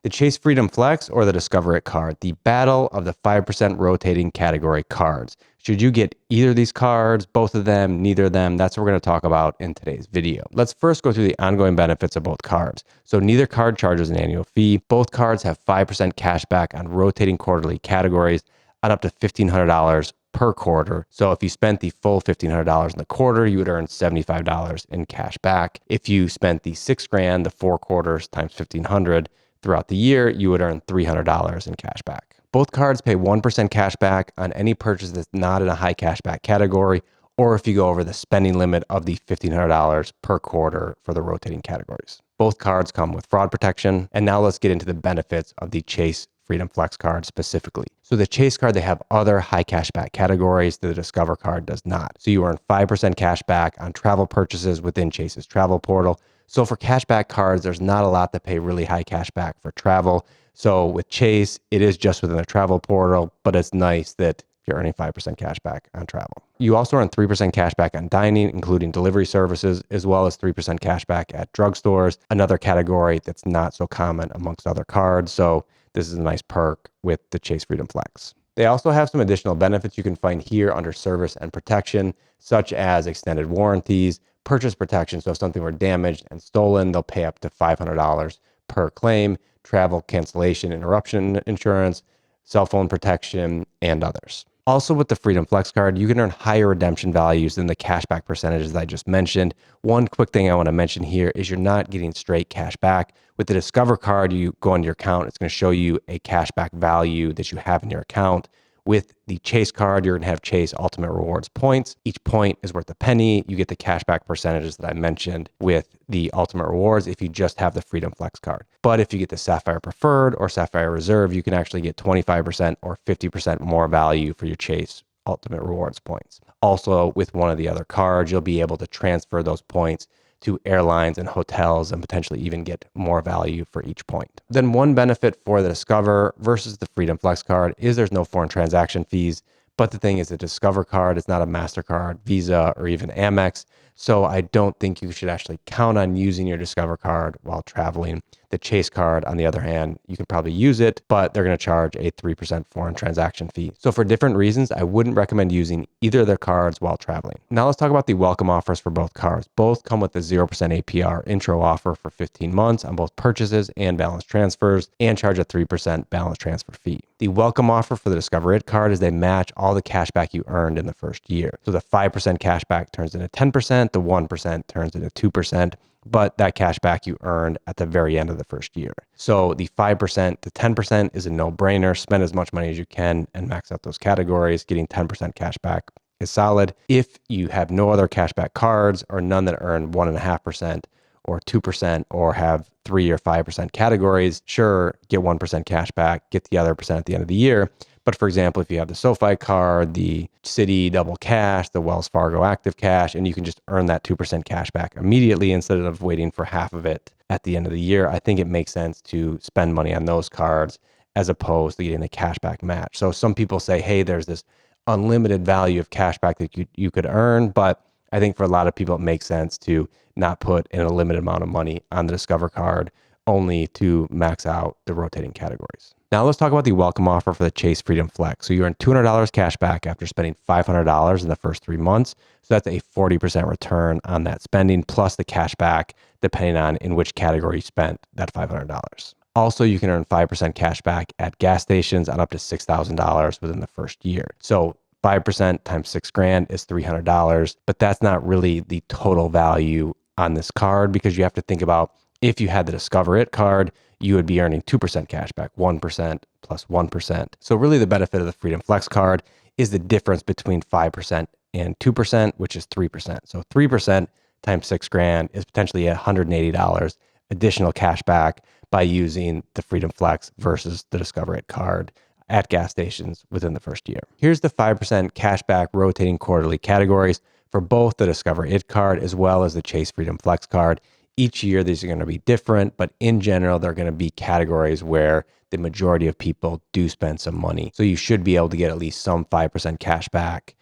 The Chase Freedom Flex or the Discover It card, the battle of the 5% rotating category cards. Should you get either of these cards, both of them, neither of them? That's what we're going to talk about in today's video. Let's first go through the ongoing benefits of both cards. So neither card charges an annual fee. Both cards have 5% cash back on rotating quarterly categories on up to $1,500 per quarter. So if you spent the full $1,500 in the quarter, you would earn $75 in cash back. If you spent the $6,000, the 4 quarters times 1,500 throughout the year, you would earn $300 in cash back. Both cards pay 1% cash back on any purchase that's not in a high cash back category, or if you go over the spending limit of the $1,500 per quarter for the rotating categories. Both cards come with fraud protection. And now let's get into the benefits of the Chase Freedom Flex card specifically. So the Chase card, they have other high cash back categories that the Discover card does not. So you earn 5% cash back on travel purchases within Chase's travel portal. So for cashback cards, there's not a lot that pay really high cash back for travel. So with Chase, it is just within the travel portal, but it's nice that you're earning 5% cash back on travel. You also earn 3% cash back on dining, including delivery services, as well as 3% cash back at drugstores, another category that's not so common amongst other cards. So this is a nice perk with the Chase Freedom Flex. They also have some additional benefits you can find here under service and protection, such as extended warranties, purchase protection. So if something were damaged and stolen, they'll pay up to $500 per claim, travel cancellation interruption insurance, cell phone protection, and others. Also with the Freedom Flex card, you can earn higher redemption values than the cashback percentages that I just mentioned. One quick thing I want to mention here is you're not getting straight cash back. With the Discover card, you go into your account, it's going to show you a cashback value that you have in your account. With the Chase card, you're going to have Chase Ultimate Rewards points. Each point is worth a penny. You get the cashback percentages that I mentioned with the Ultimate Rewards if you just have the Freedom Flex card. But if you get the Sapphire Preferred or Sapphire Reserve, you can actually get 25% or 50% more value for your Chase Ultimate Rewards points. Also, with one of the other cards, you'll be able to transfer those points to airlines and hotels and potentially even get more value for each point. Then one benefit for the Discover versus the Freedom Flex card is there's no foreign transaction fees. But the thing is, the Discover card is not a MasterCard, Visa, or even Amex. So I don't think you should actually count on using your Discover card while traveling. The Chase card, on the other hand, you can probably use it, but they're going to charge a 3% foreign transaction fee. So for different reasons, I wouldn't recommend using either of their cards while traveling. Now let's talk about the welcome offers for both cards. Both come with a 0% APR intro offer for 15 months on both purchases and balance transfers, and charge a 3% balance transfer fee. The welcome offer for the Discover It card is they match all the cash back you earned in the first year. So the 5% cash back turns into 10%, the 1% turns into 2%, but that cash back you earned at the very end of the first year. So the 5% to 10% is a no-brainer. Spend as much money as you can and max out those categories. Getting 10% cash back is solid. If you have no other cashback cards or none that earn 1.5% or 2% or have 3 or 5% categories, sure, get 1% cash back, get the other percent at the end of the year. But for example, if you have the SoFi card, the Citi Double Cash, the Wells Fargo Active Cash, and you can just earn that 2% cash back immediately instead of waiting for half of it at the end of the year, I think it makes sense to spend money on those cards as opposed to getting a cashback match. So some people say, hey, there's this unlimited value of cashback that you could earn, but I think for a lot of people, it makes sense to not put in a limited amount of money on the Discover card, only to max out the rotating categories. Now let's talk about the welcome offer for the Chase Freedom Flex. So you earn $200 cash back after spending $500 in the first 3 months. So that's a 40% return on that spending, plus the cash back, depending on in which category you spent that $500. Also, you can earn 5% cash back at gas stations on up to $6,000 within the first year. So 5% times $6,000 is $300, but that's not really the total value on this card because you have to think about if you had the Discover It card, you would be earning 2% cash back, 1% plus 1%. So really the benefit of the Freedom Flex card is the difference between 5% and 2%, which is 3%. So 3% times $6,000 is potentially $180 additional cash back by using the Freedom Flex versus the Discover It card at gas stations within the first year. Here's the 5% cashback rotating quarterly categories for both the Discover It card as well as the Chase Freedom Flex card. Each year, these are going to be different, but in general, they're going to be categories where the majority of people do spend some money. So you should be able to get at least some 5% cash back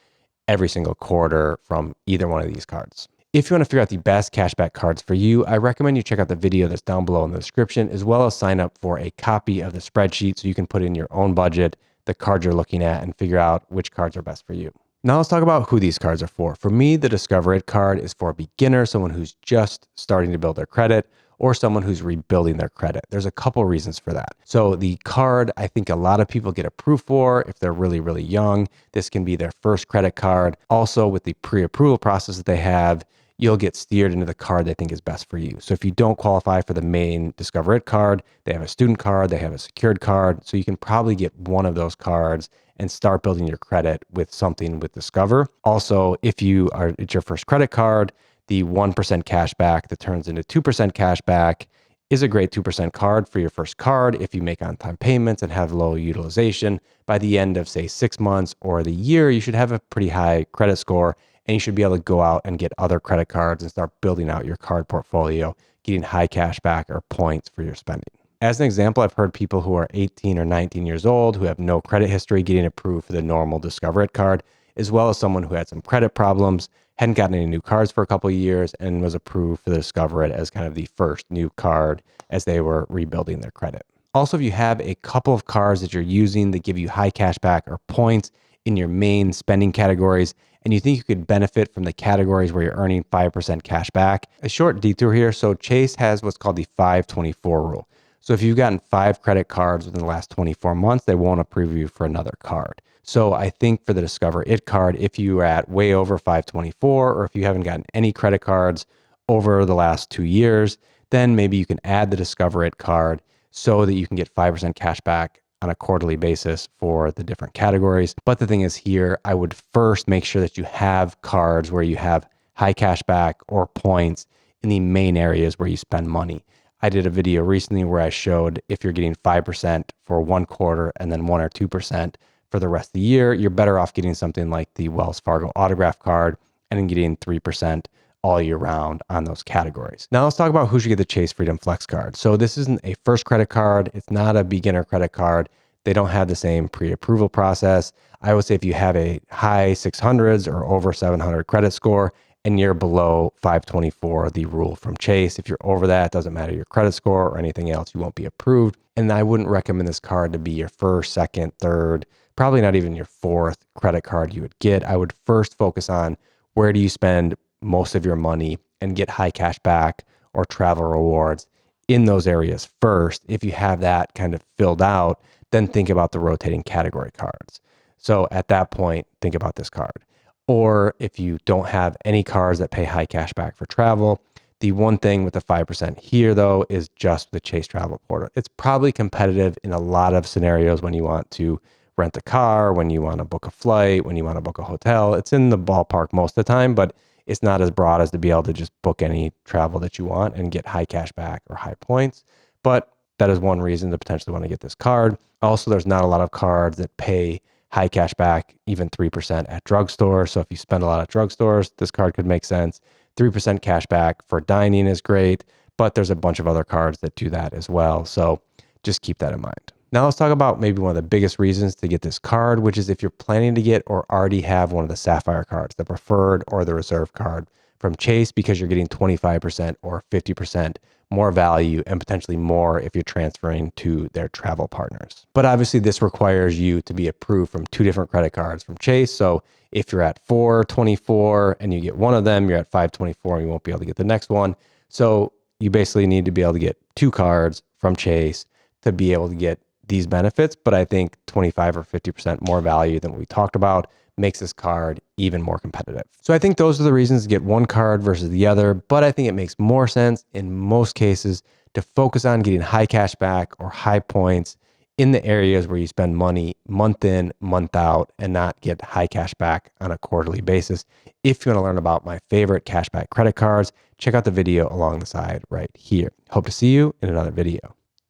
every single quarter from either one of these cards. If you want to figure out the best cashback cards for you, I recommend you check out the video that's down below in the description, as well as sign up for a copy of the spreadsheet so you can put in your own budget, the cards you're looking at, and figure out which cards are best for you. Now let's talk about who these cards are for. For me, the Discover It card is for a beginner, someone who's just starting to build their credit, or someone who's rebuilding their credit. There's a couple reasons for that. So the card, I think a lot of people get approved for if they're really, really young. This can be their first credit card. Also, with the pre-approval process that they have, you'll get steered into the card they think is best for you. So if you don't qualify for the main Discover It card, they have a student card, they have a secured card. So you can probably get one of those cards and start building your credit with something with Discover. Also, if it's your first credit card, the 1% cash back that turns into 2% cash back is a great 2% card for your first card. If you make on-time payments and have low utilization, by the end of say 6 months or the year, you should have a pretty high credit score, and you should be able to go out and get other credit cards and start building out your card portfolio, getting high cash back or points for your spending. As an example, I've heard people who are 18 or 19 years old who have no credit history getting approved for the normal Discover It card, as well as someone who had some credit problems, hadn't gotten any new cards for a couple of years, and was approved for the Discover It as kind of the first new card as they were rebuilding their credit. Also, if you have a couple of cards that you're using that give you high cash back or points in your main spending categories, and you think you could benefit from the categories where you're earning 5% cash back, a short detour here. So Chase has what's called the 524 rule. So if you've gotten 5 credit cards within the last 24 months, they won't approve you for another card. So I think for the Discover It card, if you are at way over 524, or if you haven't gotten any credit cards over the last 2 years, then maybe you can add the Discover It card so that you can get 5% cash back on a quarterly basis for the different categories. But the thing is here, I would first make sure that you have cards where you have high cash back or points in the main areas where you spend money. I did a video recently where I showed if you're getting 5% for 1 quarter and then 1 or 2% for the rest of the year, you're better off getting something like the Wells Fargo Autograph card and getting 3% all year round on those categories. Now let's talk about who should get the Chase Freedom Flex card. So this isn't a first credit card. It's not a beginner credit card. They don't have the same pre-approval process. I would say if you have a high 600s or over 700 credit score and you're below 524, the rule from Chase, if you're over that, doesn't matter your credit score or anything else, you won't be approved. And I wouldn't recommend this card to be your first, second, third, probably not even your fourth credit card you would get. I would first focus on where do you spend most of your money and get high cash back or travel rewards in those areas first. If you have that kind of filled out, then think about the rotating category cards. So at that point, think about this card. Or if you don't have any cards that pay high cash back for travel, the one thing with the 5% here though is just the Chase Travel Portal. It's probably competitive in a lot of scenarios when you want to rent a car, when you want to book a flight, when you want to book a hotel. It's in the ballpark most of the time, but it's not as broad as to be able to just book any travel that you want and get high cash back or high points. But that is one reason to potentially want to get this card. Also, there's not a lot of cards that pay high cash back, even 3% at drugstores. So if you spend a lot at drugstores, this card could make sense. 3% cash back for dining is great, but there's a bunch of other cards that do that as well. So just keep that in mind. Now let's talk about maybe one of the biggest reasons to get this card, which is if you're planning to get or already have one of the Sapphire cards, the preferred or the reserve card from Chase, because you're getting 25% or 50% more value and potentially more if you're transferring to their travel partners. But obviously this requires you to be approved from 2 different credit cards from Chase. So if you're at 424 and you get one of them, you're at 524 and you won't be able to get the next one. So you basically need to be able to get 2 cards from Chase to be able to get these benefits. But I think 25 or 50% more value than what we talked about makes this card even more competitive. So I think those are the reasons to get one card versus the other, but I think it makes more sense in most cases to focus on getting high cash back or high points in the areas where you spend money month in, month out, and not get high cash back on a quarterly basis. If you want to learn about my favorite cashback credit cards, check out the video along the side right here. Hope to see you in another video.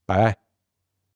Bye.